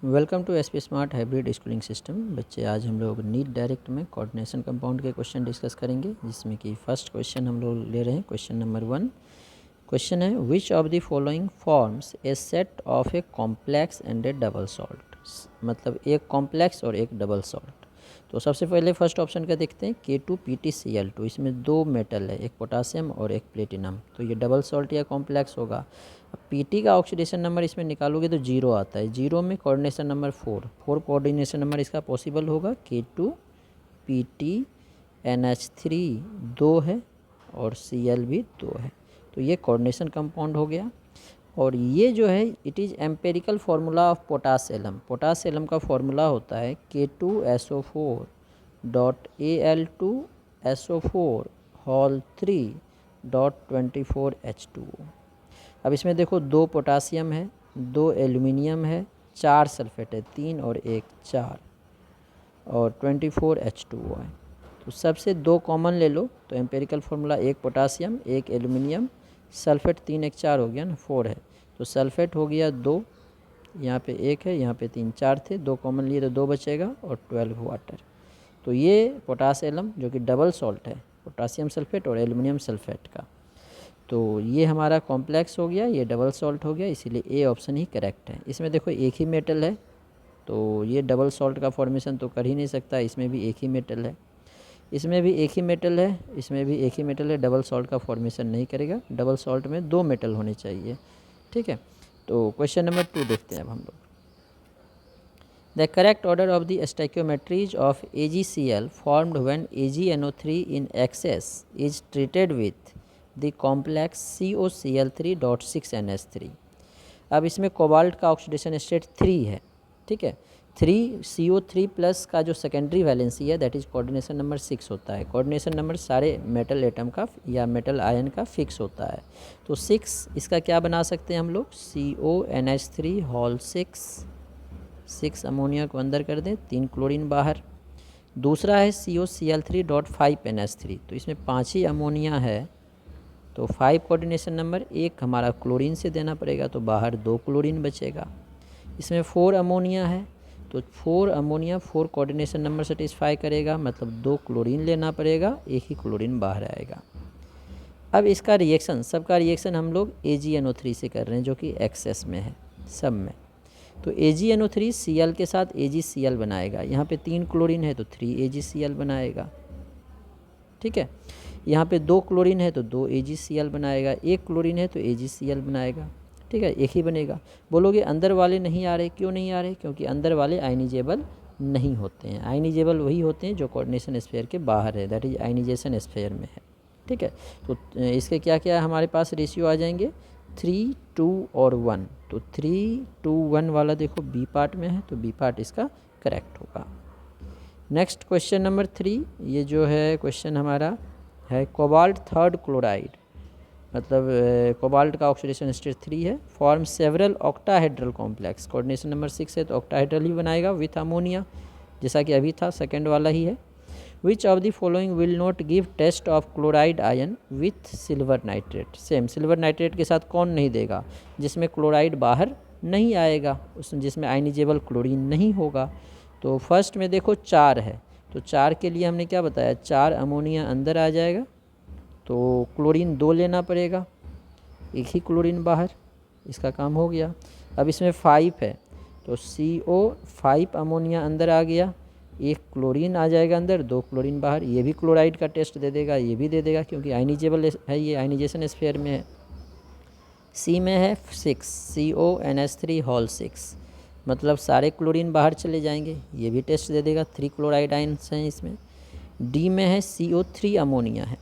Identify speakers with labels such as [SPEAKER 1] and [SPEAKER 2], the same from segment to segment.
[SPEAKER 1] Welcome to SP smart hybrid schooling system. बच्चे, आज हम लोग नीट डायरेक्ट में कोऑर्डिनेशन कंपाउंड के क्वेश्चन डिस्कस करेंगे, जिसमें कि फर्स्ट क्वेश्चन हम लोग ले रहे हैं। क्वेश्चन नंबर 1 क्वेश्चन है, which of the following forms a set of a complex and A double salt. मतलब एक कॉम्प्लेक्स और एक डबल सॉल्ट। तो सबसे पहले फर्स्ट ऑप्शन का देखते हैं, K2PtCl2। इसमें दो मेटल है, एक पोटासियम और एक प्लेटिनम, तो ये डबल सॉल्ट या कॉम्प्लेक्स होगा। अब Pt का ऑक्सीडेशन नंबर इसमें निकालोगे तो 0 आता है। 0 में कोऑर्डिनेशन नंबर 4 कोऑर्डिनेशन नंबर इसका पॉसिबल होगा। K2PtNH3 2 है और Cl भी 2 है, तो ये कोऑर्डिनेशन कंपाउंड हो गया। और ये जो है it is empirical formula of potash alum. Potash alum का फार्मूला होता है K2SO4.Al2SO4 अब इसमें देखो, 2 पोटासियम है, 2 एल्यूमिनियम है, 4 सल्फेट है, 3 और 1 4 और 24H2O है। तो सबसे 2 कॉमन ले लो, तो empirical formula 1 potassium 1 aluminium, sulphate 3 1 4 हो गया ना, 4 है। तो सल्फेट हो गया 2, यहाँ पे 1 है, यहाँ पे 3 4 थे, 2 कॉमन लिए तो 2 बचेगा और 12 वाटर। तो ये पोटास एलम जो कि डबल सॉल्ट है, पोटासियम सल्फेट और एल्यूमिनियम सल्फेट का, तो ये हमारा कॉम्प्लेक्स हो गया, ये डबल सॉल्ट हो गया, इसीलिए ए ऑप्शन ही करेक्ट है। इसमें देखो एक ही मेटल है, तो ये डबल सॉल्ट का फॉर्मेशन तो कर ही नहीं सकता। इसमें भी एक ही मेटल है, इसमें भी एक ही मेटल है, इसमें भी एक ही मेटल है, डबल सॉल्ट का फॉर्मेशन नहीं करेगा। डबल सॉल्ट में 2 मेटल होने चाहिए, ठीक है। तो क्वेश्चन नंबर 2 देखते हैं अब हम लोग। The correct order of the stoichiometries of AgCl formed when AgNO3 in excess is treated with the complex COCl3.6NH3। अब इसमें कोबाल्ट का ऑक्सीडेशन स्टेट 3 है, ठीक है। 3 CO3 प्लस का जो सेकेंडरी वैलेंसी है दैट इज़ कोऑर्डिनेशन नंबर 6 होता है। कोऑर्डिनेशन नंबर सारे मेटल एटम का या मेटल आयन का फिक्स होता है। तो 6 इसका क्या बना सकते हैं हम लोग, CONH3 होल 6 अमोनिया को अंदर कर दें, 3 क्लोरीन बाहर। दूसरा है COCl3.5NH3, तो इसमें 5 ही अमोनिया है, तो 5 कोऑर्डिनेशन नंबर, 1 हमारा क्लोरीन से देना पड़ेगा, तो बाहर 2 क्लोरीन बचेगा। इसमें 4 अमोनिया है, तो 4 अमोनिया 4 कोऑर्डिनेशन नंबर सेटिस्फाई करेगा, मतलब 2 क्लोरीन लेना पड़ेगा, 1 ही क्लोरीन बाहर आएगा। अब इसका रिएक्शन, सबका रिएक्शन हम लोग AgNO3 से कर रहे हैं, जो कि एक्सेस में है सब में। तो AgNO3 Cl के साथ AgCl बनाएगा। यहाँ पे 3 क्लोरीन है तो 3AgCl बनाएगा, ठीक है। यहाँ पे 2 क्लोरीन है तो 2 AgCl बनाएगा, 1 क्लोरीन है तो AgCl बनाएगा, ठीक है, एक ही बनेगा। बोलोगे अंदर वाले नहीं आ रहे, क्यों नहीं आ रहे? क्योंकि अंदर वाले आयनिजेबल नहीं होते हैं। आयनिजेबल वही होते हैं जो कोऑर्डिनेशन स्फीयर के बाहर है, दैट इज आयनिजेशन स्फीयर में है, ठीक है। तो इसके क्या क्या हमारे पास रेशियो आ जाएंगे, 3 2 और 1। तो 3 2 1 वाला देखो बी पार्ट में है, तो बी पार्ट इसका करेक्ट होगा। नेक्स्ट क्वेश्चन नंबर 3, ये जो है क्वेश्चन हमारा है कोबाल्ट थर्ड क्लोराइड, मतलब कोबाल्ट का ऑक्सीडेशन स्टेट 3 है, form several octahedral complex. Coordination number 6 है तो ऑक्टाहेड्रल ही बनाएगा विथ अमोनिया, जैसा कि अभी था, सेकेंड वाला ही है। Which of the following will not give test of chloride ion with silver nitrate. Same silver nitrate के साथ कौन नहीं देगा, जिसमें क्लोराइड बाहर नहीं आएगा, उसमें जिसमें आयनिजेबल क्लोरीन नहीं होगा। तो फर्स्ट में देखो 4 है, तो 4 के लिए हमने क्या बताया, 4 अमोनिया अंदर आ जाएगा, तो क्लोरीन 2 लेना पड़ेगा, 1 ही क्लोरीन बाहर, इसका काम हो गया। अब इसमें 5 है, तो CO5 अमोनिया अंदर आ गया, 1 क्लोरीन आ जाएगा अंदर, 2 क्लोरीन बाहर, ये भी क्लोराइड का टेस्ट दे देगा, ये भी दे देगा, क्योंकि आयनिजेबल है, ये आयनिजेशन स्फीयर में है। सी में है 6 CONH3 होल 6, मतलब सारे क्लोरीन बाहर चले जाएंगे, ये भी टेस्ट दे देगा, 3 क्लोराइड आयन्स हैं इसमें। डी में है CO3 अमोनिया है,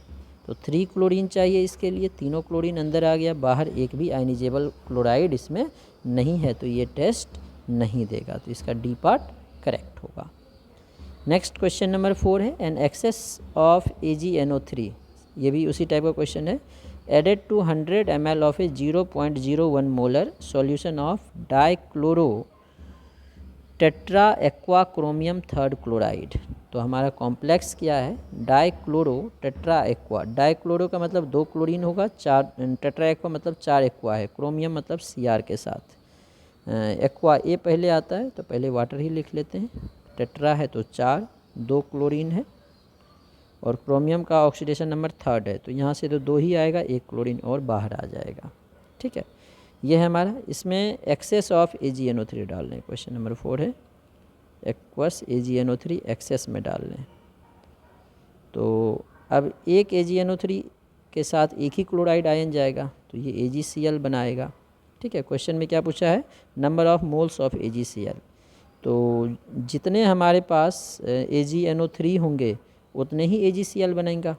[SPEAKER 1] तो 3 क्लोरीन चाहिए इसके लिए, तीनों क्लोरीन अंदर आ गया, बाहर एक भी आयनिजेबल क्लोराइड इसमें नहीं है, तो ये टेस्ट नहीं देगा, तो इसका डी पार्ट करेक्ट होगा। नेक्स्ट क्वेश्चन नंबर 4 है, एन एक्सेस ऑफ AgNO3, ये भी उसी टाइप का क्वेश्चन है। Added to 100 ml of a 0.01 molar solution of dichloro tetra aqua chromium third chloride. तो हमारा कॉम्प्लेक्स क्या है, डाइक्लोरो टेट्रा एक्वा। डाइक्लोरो का मतलब 2 क्लोरीन होगा, 4 टेट्रा एक्वा मतलब 4 एक्वा है, क्रोमियम मतलब Cr के साथ। एक्वा ए पहले आता है तो पहले वाटर ही लिख लेते हैं। टेट्रा है तो 4, 2 क्लोरीन है और क्रोमियम का ऑक्सीडेशन नंबर 3 है तो यहाँ से तो 2 ही आएगा, 1 क्लोरीन और बाहर आ जाएगा। ठीक है, ये है हमारा। इसमें एक्सेस ऑफ AgNO3 डाल लें। क्वेश्चन नंबर 4 है एक्वस AgNO3 एक्सेस में डाल लें। तो अब एक AgNO3 के साथ एक ही क्लोराइड आयन जाएगा तो ये AgCl बनाएगा। ठीक है, क्वेश्चन में क्या पूछा है, number of moles of AgCl। तो जितने हमारे पास AgNO3 होंगे उतने ही AgCl बनेगा।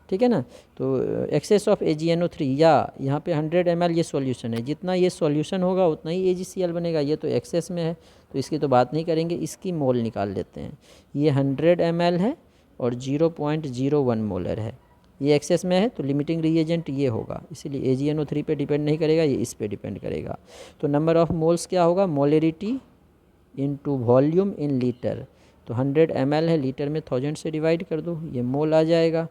[SPEAKER 1] ठीक है ना, तो एक्सेस ऑफ AgNO3 या यहाँ पे 100 ml ये सॉल्यूशन है, जितना ये सॉल्यूशन होगा उतना ही AgCl बनेगा। ये तो एक्सेस में है तो इसकी तो बात नहीं करेंगे, इसकी मोल निकाल लेते हैं। ये 100 ml है और 0.01 मोलर है। ये एक्सेस में है तो लिमिटिंग रिएजेंट ये होगा, इसीलिए AgNO3 पे डिपेंड नहीं करेगा, ये इस पे डिपेंड करेगा। तो नंबर ऑफ मोल्स क्या होगा, molarity into volume in litre. तो 100 ml है, लीटर में 1000 से डिवाइड कर दो, ये मोल आ जाएगा।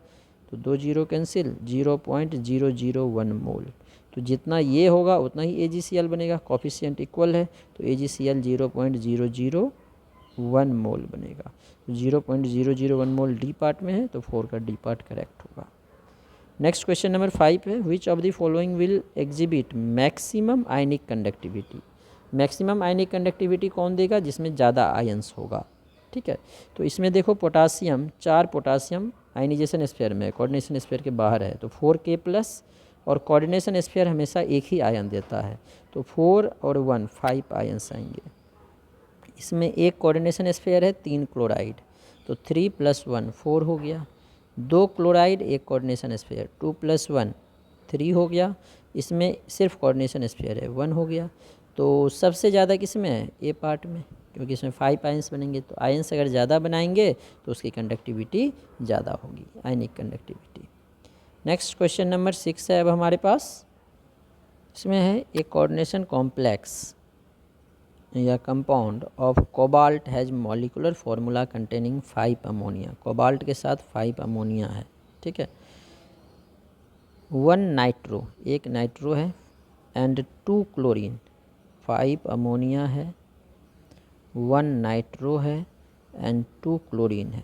[SPEAKER 1] तो 2 जीरो कैंसिल, 0.001 मोल। तो जितना ये होगा उतना ही AgCl बनेगा, कॉफिशिएंट इक्वल है तो AgCl 0.001 मोल बनेगा। तो 0.001 मोल डी पार्ट में है तो 4 का डी पार्ट करेक्ट होगा। नेक्स्ट क्वेश्चन नंबर 5 है, which of the following will exhibit maximum ionic conductivity. Maximum ionic conductivity कौन देगा, जिसमें ज़्यादा आयंस होगा। ठीक है, तो इसमें देखो पोटासियम, 4 पोटासियम आयनाइजेशन स्फीयर में, कोऑर्डिनेशन स्फीयर के बाहर है तो 4K+, और कोऑर्डिनेशन स्फीयर हमेशा एक ही आयन देता है तो 4 और 1 5 आयंस आएंगे। इसमें एक कोऑर्डिनेशन स्फीयर है, 3 क्लोराइड तो 3 + 1 4 हो गया। 2 क्लोराइड, एक कोऑर्डिनेशन स्फीयर, 2 + 1 3 हो गया। इसमें सिर्फ कोऑर्डिनेशन स्फीयर है, 1 हो गया। तो सबसे ज़्यादा किस में है, ए पार्ट में, क्योंकि इसमें 5 आयंस बनेंगे। तो आयंस अगर ज़्यादा बनाएंगे तो उसकी कंडक्टिविटी ज़्यादा होगी, आयनिक कंडक्टिविटी। नेक्स्ट क्वेश्चन नंबर 6 है अब हमारे पास। इसमें है एक कोऑर्डिनेशन कॉम्प्लेक्स या compound of cobalt has molecular formula containing 5 ammonia. Cobalt के साथ 5 अमोनिया है। ठीक है, 1 नाइट्रो, एक नाइट्रो है, एंड 2 क्लोरीन, 5 अमोनिया है, 1 नाइट्रो है एंड 2 क्लोरीन है।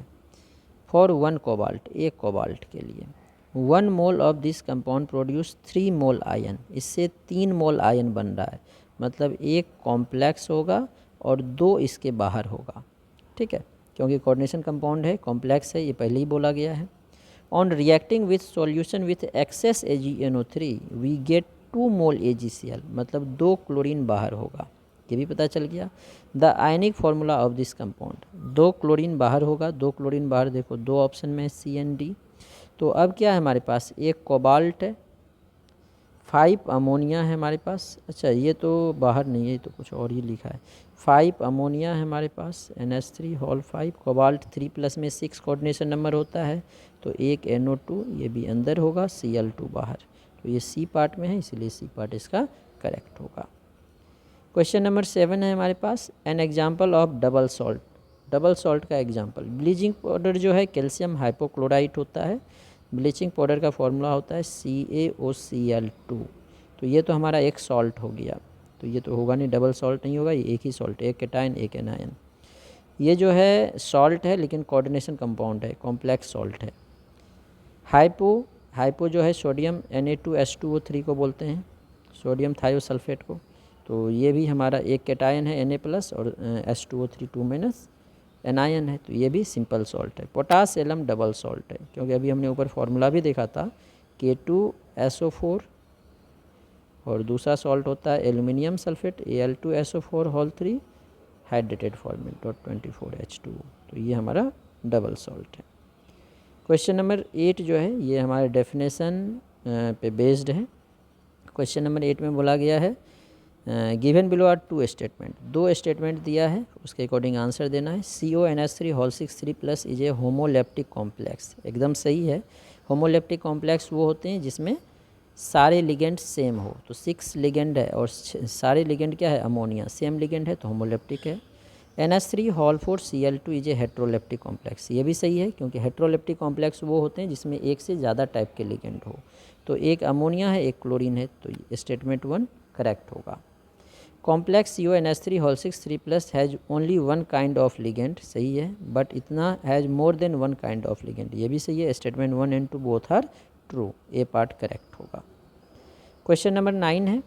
[SPEAKER 1] फॉर 1 कोबाल्ट, एक कोबाल्ट के लिए 1 mole of this compound produce 3 mole ion. इससे 3 मोल आयन बन रहा है, मतलब एक कॉम्प्लेक्स होगा और 2 इसके बाहर होगा। ठीक है, क्योंकि कोऑर्डिनेशन कंपाउंड है, कॉम्प्लेक्स है, ये पहले ही बोला गया है। On reacting with solution with excess AgNO3 we get 2 mole AgCl, मतलब 2 क्लोरीन बाहर होगा, ये भी पता चल गया। The ionic formula of this compound, 2 chlorine बाहर होगा, 2 क्लोरीन बाहर देखो 2 ऑप्शन में CND। तो अब क्या है हमारे पास, एक कोबाल्ट है, 5 अमोनिया है हमारे पास। अच्छा ये तो बाहर नहीं है, तो कुछ और ही लिखा है। 5 अमोनिया है हमारे पास, NH3 कोबाल्ट 3+ में 6 कोऑर्डिनेशन नंबर होता है तो एक NO2, ये भी अंदर होगा, Cl2 बाहर। तो ये C पार्ट में है, इसीलिए C पार्ट इसका करेक्ट होगा। क्वेश्चन नंबर 7 है हमारे पास, an example of double salt. Double salt का एग्जाम्पल, ब्लीचिंग पाउडर जो है कैल्शियम हाइपोक्लोराइट होता है। ब्लीचिंग पाउडर का फॉर्मूला होता है CaOCl2। तो ये तो हमारा एक सॉल्ट हो गया, तो ये तो होगा नहीं, डबल सॉल्ट नहीं होगा, ये एक ही सॉल्ट, एक केटायन एक एनायन। ये जो है सॉल्ट है लेकिन कोऑर्डिनेशन कंपाउंड है, कॉम्प्लेक्स सॉल्ट है। हाइपो जो है सोडियम Na2H2O3 को बोलते हैं, सोडियम थायोसल्फेट को। तो ये भी हमारा एक केटायन है Na+ और H2O3 2- एनायन है, तो ये भी सिंपल सॉल्ट है। पोटास एलम डबल सॉल्ट है, क्योंकि अभी हमने ऊपर फार्मूला भी देखा था K2SO4, और दूसरा सॉल्ट होता है aluminium sulphate Al2SO4 hydrated format .24H2O। तो ये हमारा डबल सॉल्ट है। क्वेश्चन नंबर 8 जो है ये हमारे डेफिनेशन पे बेस्ड है। क्वेश्चन नंबर 8 में बोला गया है given below are 2 statement, 2 statement दिया है, उसके अकॉर्डिंग आंसर देना है। CONH3 is a homoleptic complex, एकदम सही है। होमोलेप्टिक कॉम्प्लेक्स वो होते हैं जिसमें सारे लिगेंड सेम हो। तो 6 लिगेंड है और सारे लिगेंड क्या है, अमोनिया, सेम लिगेंड है तो होमोलेप्टिक है। NH3 Cl2 is a heteroleptic complex, ये भी सही है, क्योंकि हेट्रोलेप्टिक कॉम्प्लेक्स वो होते हैं जिसमें एक से ज़्यादा टाइप के लिगेंड हो। तो एक अमोनिया है, एक क्लोरीन है, तो स्टेटमेंट 1 करेक्ट होगा। Complex CONH3 whole 6 3 plus has only one kind of ligand, सही है, बट इतना has more than one kind of ligand, ये भी सही है। Statement 1 and 2 both are true, A part correct होगा। क्वेश्चन नंबर 9 है,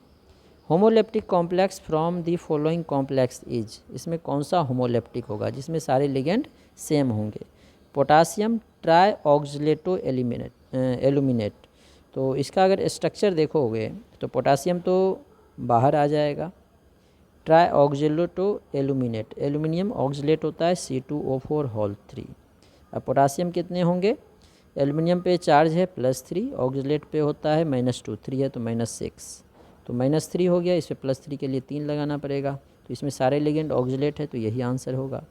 [SPEAKER 1] homoleptic complex from the following complex is, इसमें कौन सा होमोलेप्टिक होगा जिसमें सारे लिगेंड सेम होंगे। पोटासियम ट्राई ऑक्सलेटो एल्यूमिनेट, तो इसका अगर स्ट्रक्चर देखोगे तो पोटासियम तो बाहर आ जाएगा, ट्राई ऑक्सलेटो एल्यूमिनेट, एल्यूमिनियम ऑक्सलेट होता है C2O4 होल 3। अब पोटासियम कितने होंगे, एल्यूमिनियम पे चार्ज है +3, ऑक्सलेट पे होता है -2, 3 है तो -6, तो -3 हो गया, इस पर +3 के लिए 3 लगाना पड़ेगा, तो इसमें सारे लिगेंड ऑक्सलेट है, तो यही आंसर होगा।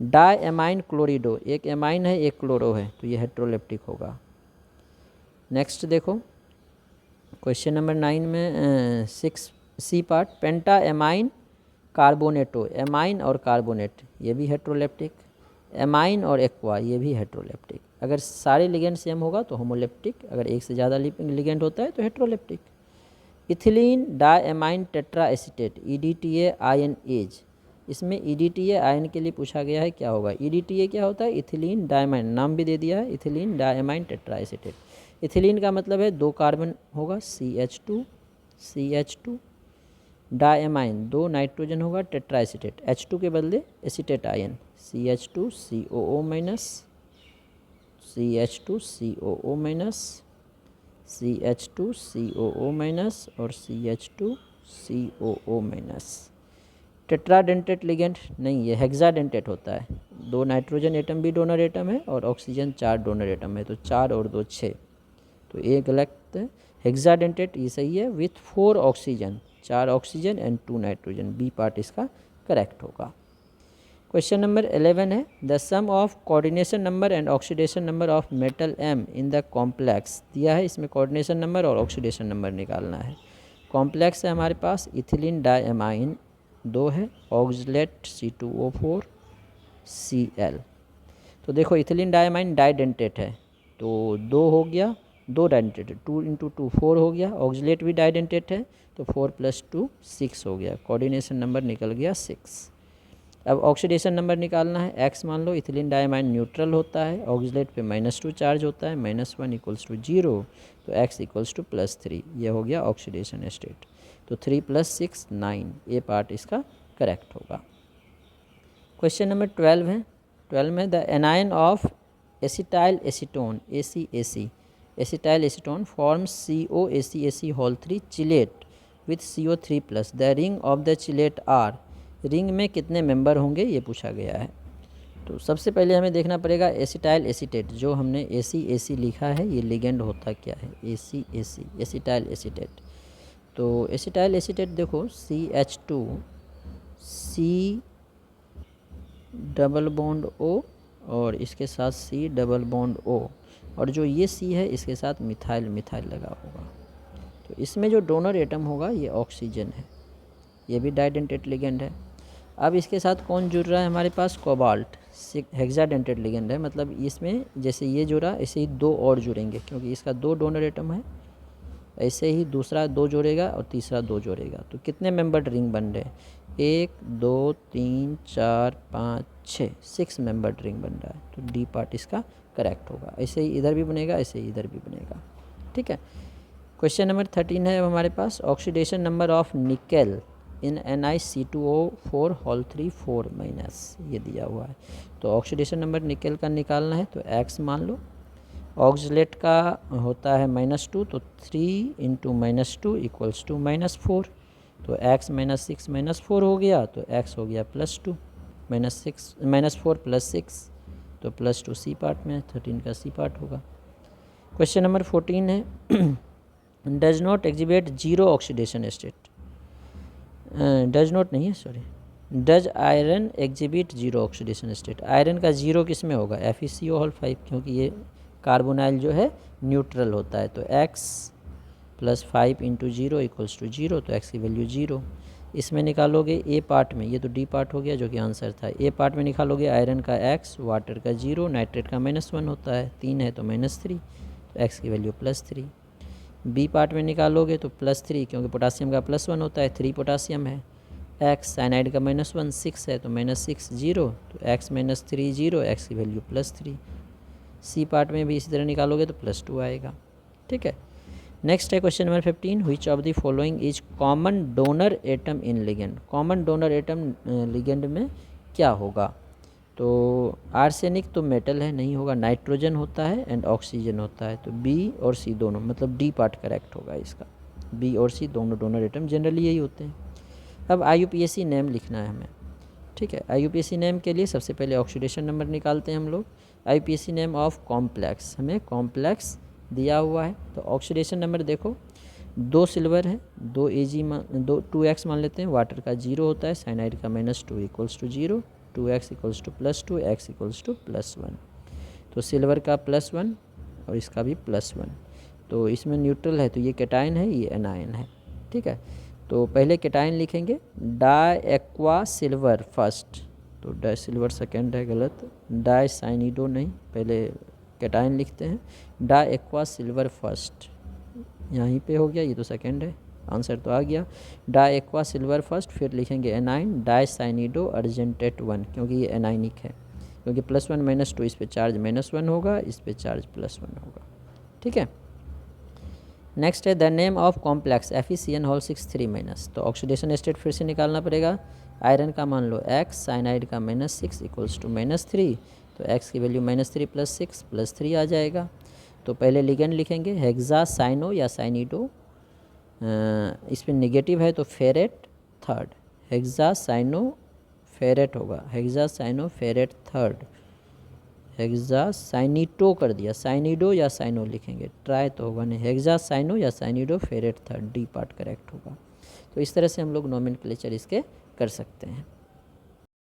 [SPEAKER 1] डाई एमाइन क्लोरिडो, एक एमाइन है एक क्लोरो है, तो ये हेट्रोलेप्टिक होगा। नेक्स्ट देखो क्वेश्चन नंबर 9 में 6C पार्ट, पेंटा एमाइन कार्बोनेटो, एमाइन और कार्बोनेट ये भी हेट्रोलेप्टिक, एमाइन और एक्वा ये भी हेट्रोलेप्टिक। अगर सारे लिगेंड सेम होगा तो होमोलेप्टिक, अगर एक से ज़्यादा लिगेंड होता है तो heteroleptic. Ethylene diamine tetra acetate, EDTA ion as, इसमें EDTA आयन के लिए पूछा गया है, क्या होगा। EDTA क्या होता है, इथिलीन डाएमाइन, नाम भी दे दिया है, ethylene diamine tetra acetate. Ethylene का मतलब है 2 कार्बन होगा CH2, डाएमाइन 2 नाइट्रोजन होगा, टेट्रा एसीटेट H2 के बदले acetate ion CH2COO minus, CH2COO minus, CH2COO minus और CH2COO माइनस। टेट्राडेंटेट लिगेंड नहीं, ये हेक्साडेंटेट होता है, 2 नाइट्रोजन एटम भी डोनर एटम है और ऑक्सीजन 4 डोनर एटम है, तो 4 और 2 6, तो ये गलत है। हेक्साडेंटेट ये सही है, with 4 oxygen, 4 oxygen and 2 nitrogen, B part इसका करेक्ट होगा। क्वेश्चन नंबर 11 है, the sum of coordination number and oxidation number of metal M in the complex दिया है, इसमें कोऑर्डिनेशन नंबर और ऑक्सीडेशन नंबर निकालना है। कॉम्प्लेक्स है हमारे पास, इथिलीन डाएमाइन 2 है, ऑक्सलेट C2O4 Cl, तो देखो इथिलीन डाएमाइन डाइडेंटेट है, तो 2 हो गया, 2 डाइडेंटेट, 2 × 2 4 हो गया, ऑक्सलेट भी डाइडेंटेट है, तो 4 + 2 6 हो गया, कोऑर्डिनेशन नंबर निकल गया 6। अब ऑक्सीडेशन नंबर निकालना है, X मान लो, इथिलीन डायमाइन न्यूट्रल होता है, ऑक्सलेट पे -2 चार्ज होता है, -1 = 0, तो X = +3, ये हो गया ऑक्सीडेशन स्टेट, तो 3 + 6 9, ए पार्ट इसका करेक्ट होगा। क्वेश्चन नंबर 12 है, 12 में the anion of acetyl acetone ACAC, acetyl acetone forms COACAC whole 3 chelate with CO3+, the ring of the chelate are, ring में कितने मेंबर होंगे ये पूछा गया है। तो सबसे पहले हमें देखना पड़ेगा एसिटाइल एसीटेट, जो हमने ACAC लिखा है ये लिगेंड होता क्या है, ACAC एसिटाइल एसीटेट। तो एसिटाइल एसीटेट देखो CH2 C double bond O और इसके साथ C डबल बॉन्ड O, और जो ये C है इसके साथ मिथाइल लगा होगा, तो इसमें जो डोनर एटम होगा ये ऑक्सीजन है, ये भी डाइडेंटेट लिगेंड है। अब इसके साथ कौन जुड़ रहा है हमारे पास, कोबाल्ट, हेक्साडेंटेट लिगेंड है, मतलब इसमें जैसे ये जुड़ा ऐसे ही 2 और जुड़ेंगे, क्योंकि इसका 2 डोनर एटम है, ऐसे ही दूसरा 2 जोड़ेगा और तीसरा 2 जोड़ेगा, तो कितने मेंबर्ड रिंग बन रहे हैं, 1 2 3 4 5 6, 6 मेंबर्ड रिंग बन रहा है, तो डी पार्ट इसका करेक्ट होगा। ऐसे ही इधर भी बनेगा, ऐसे ही इधर भी बनेगा, ठीक है। क्वेश्चन नंबर 13 है हमारे पास, oxidation number of nickel in NiC2O4 whole 3 4-, ये दिया हुआ है, तो ऑक्सीडेशन नंबर निकेल का निकालना है, तो X मान लो, ऑक्सलेट का होता है -2, तो 3 × -2 = -4, तो X -6 -4 हो गया, तो X हो गया +2, -4 + 6, तो +2 C पार्ट में, 13 का C पार्ट होगा। क्वेश्चन नंबर 14 है, does not exhibit zero oxidation state, does not नहीं है sorry, does iron exhibit zero oxidation state, iron का जीरो किस में होगा, FeCO होल 5, क्योंकि ये कार्बोनाइल जो है न्यूट्रल होता है, तो X + 5 × 0 = 0, तो X की वैल्यू 0। इसमें निकालोगे ए पार्ट में, ये तो डी पार्ट हो गया जो कि आंसर था, ए पार्ट में निकालोगे आयरन का X, वाटर का 0, नाइट्रेट का -1 होता है, 3 है तो -3, तो X की वैल्यू +3। बी पार्ट में निकालोगे तो +3, क्योंकि पोटासियम का +1 होता है, 3 पोटासियम है, एक्स साइनाइड का -1 6 है तो -6 0, तो x -3 0, x की वैल्यू +3। सी पार्ट में भी इसी तरह निकालोगे तो +2 आएगा। ठीक है। नेक्स्ट है question number 15, which of the following is common donor atom in ligand. Common donor atom ligand में क्या होगा? तो आर्सेनिक तो मेटल है, नहीं होगा। नाइट्रोजन होता है एंड ऑक्सीजन होता है, तो बी और सी दोनों, मतलब डी पार्ट करेक्ट होगा इसका। बी और सी दोनों डोनर एटम जनरली यही होते हैं। अब IUPAC नेम लिखना है हमें। ठीक है। IUPAC नेम के लिए सबसे पहले ऑक्सीडेशन नंबर निकालते हैं हम लोग। IUPAC नेम ऑफ कॉम्प्लेक्स, हमें कॉम्प्लेक्स दिया हुआ है तो ऑक्सीडेशन नंबर देखो, 2 सिल्वर है, 2 Ag 2x मान लेते हैं। वाटर का 0 होता है, साइनाइड का -2 = 0, 2x = +2, x = +1। तो सिल्वर का +1 और इसका भी +1, तो इसमें न्यूट्रल है तो ये कैटायन है, ये एनायन है। ठीक है। तो पहले कैटायन लिखेंगे, डाई एक्वा सिल्वर फर्स्ट, तो डाई सिल्वर सेकेंड है, गलत। डाई साइनिडो नहीं, पहले कैटायन लिखते हैं। डाई एक्वा सिल्वर फर्स्ट यहीं पे हो गया, ये तो सेकेंड है, आंसर तो आ गया। डाई एक्वा सिल्वर फर्स्ट, फिर लिखेंगे एनाइन डाई साइनिडो अर्जेंटेट 1, क्योंकि ये एनाइनिक है, क्योंकि +1 -2 इस पे चार्ज -1 होगा, इस पे चार्ज +1 होगा। ठीक है। नेक्स्ट है the name of complex FeCN6 3-, तो ऑक्सीडेशन स्टेट फिर से निकालना पड़ेगा। आयरन का मान लो x, साइनाइड का -6 = -3, तो x की वैल्यू -3 + 6 + 3 आ जाएगा। तो पहले लिगेंड लिखेंगे हेक्सा साइनो या साइनिडो, इस पर निगेटिव है तो ferrate third, hexa cyano ferrate होगा, hexa cyano ferrate third. Hexa साइनिटो कर दिया, साइनिडो या साइनो लिखेंगे, ट्राई तो होगा नहीं, हेक्सा साइनो या cyanido ferrate third, D part correct होगा। तो इस तरह से हम लोग नोमेनक्लेचर इसके कर सकते हैं।